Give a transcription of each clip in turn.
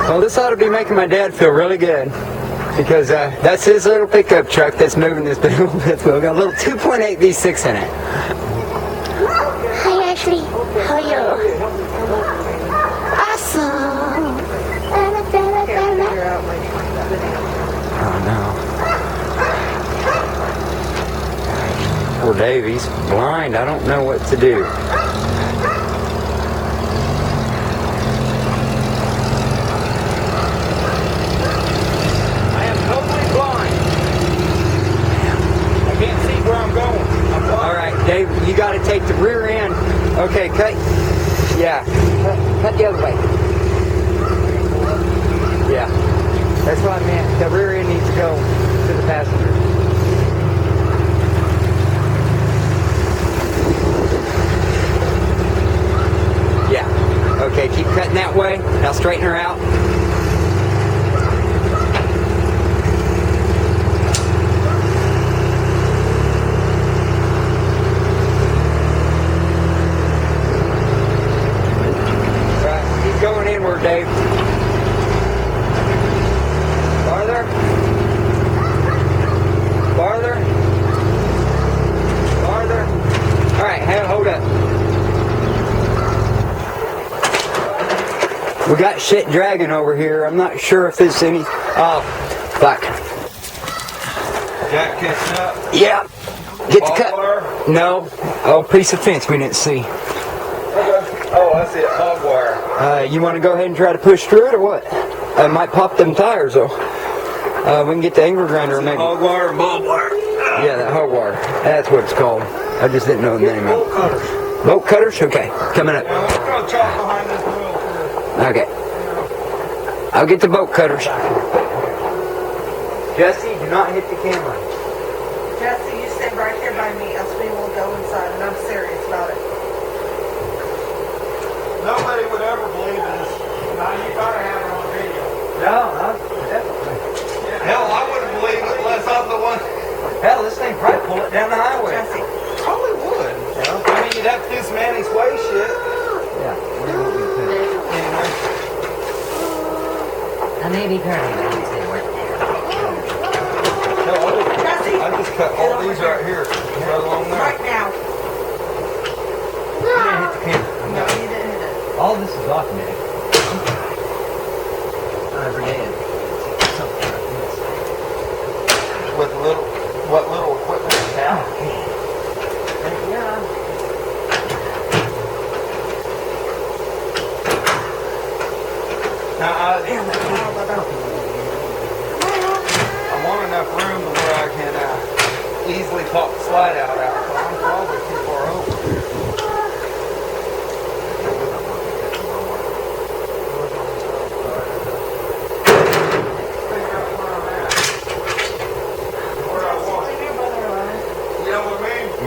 Well, this ought to be making my dad feel really good. Because that's his little pickup truck that's moving this big old fifth wheel. Got a little 2.8 V6 in it. Hi Ashley, how are you? Awesome. Oh no. Poor Dave, he's blind. I don't know what to do. Dave, you got to take the rear end. Okay, cut. Yeah, cut the other way. Yeah, that's what I meant. The rear end needs to go to the passenger. Yeah. Okay, keep cutting that way. Now straighten her out. Dave. Farther. Farther. Farther. Alright, hold up. We got shit dragging over here. I'm not sure if there's any... Oh, fuck. Jack catching up? Yeah. Get the cut. No. Oh, piece of fence we didn't see. Oh, I see it. Hog wire. You want to go ahead and try to push through it or what? It might pop them tires though. We can get the angle grinder maybe. Hog wire and bolt wire. Yeah, that hog wire. That's what it's called. I just didn't know the name of Bolt it. cutters. Bolt cutters? Okay. Coming up. Yeah, let's go chop behind this wheel first. Okay. I'll get the bolt cutters. Jesse, do not hit the camera. Jesse, you stay right here by me, else we will go inside, and I'm serious about it. Nobody would ever believe this. Now you gotta have it on video. No, definitely. Hell, I wouldn't believe it unless I'm the one. Hell, this thing probably pull it down the highway. Jesse, Probably would. I mean, you'd have to do some anti-sway shit. Yeah. Anyway. I may be turning but I'm still working. Hell, Jesse, I just cut all these right here. Right along there. right now. You didn't hit the camera. No, you didn't hit it. All this is documented. Every day. Something like this. With what little equipment we have. Yeah. Now, I want enough room to where I can easily pop the slide out. So I'm probably too far over.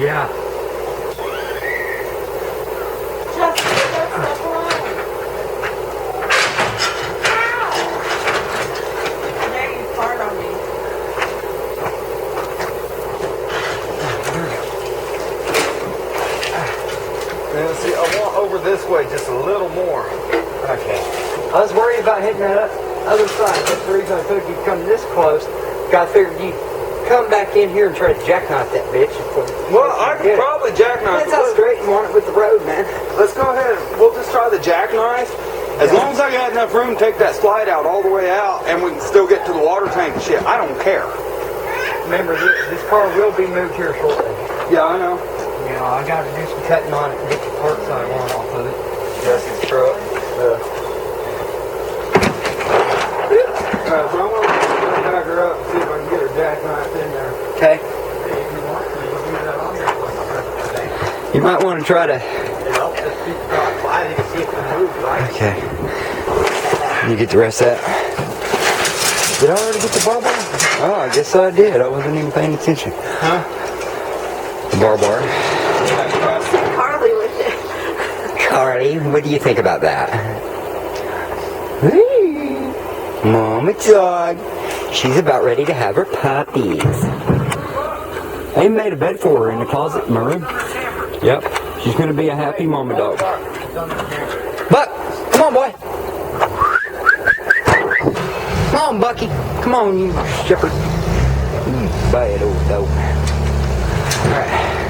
Yeah. Jesse, that's not wrong. Now you fart on me. Now, see, I want over this way just a little more. Okay. I was worried about hitting that other side. That's the reason I told you to come this close. I figured you'd come back in here and try to jackknife that bitch. Well, I could probably jackknife That's how straight you want it with the road, man. Let's go ahead. We'll just try the jackknife. As long as I got enough room to take that slide out all the way out and we can still get to the water tank and shit, I don't care. Remember, this car will be moved here shortly. Yeah, I know. You know, I got to do some cutting on it and get the park side one off of it. Jesse's truck. So I'm going to back her up and see if I can get her jackknife in there. Okay. Hey, if you want to, you can do that on there. You might want to try to... Just keep sliding and see if it moves right. Okay. You get the rest of that. Did I already get the barbed wire? Oh, I guess I did. I wasn't even paying attention. Huh? The barbed wire. Carly with it. Carly, what do you think about that? Whee! Mama dog. She's about ready to have her puppies. I even made a bed for her in the closet in my room. Yep. She's going to be a happy mama dog. Buck, come on, boy. Come on, Bucky. Come on, you shepherd. You bad old dog. Alright.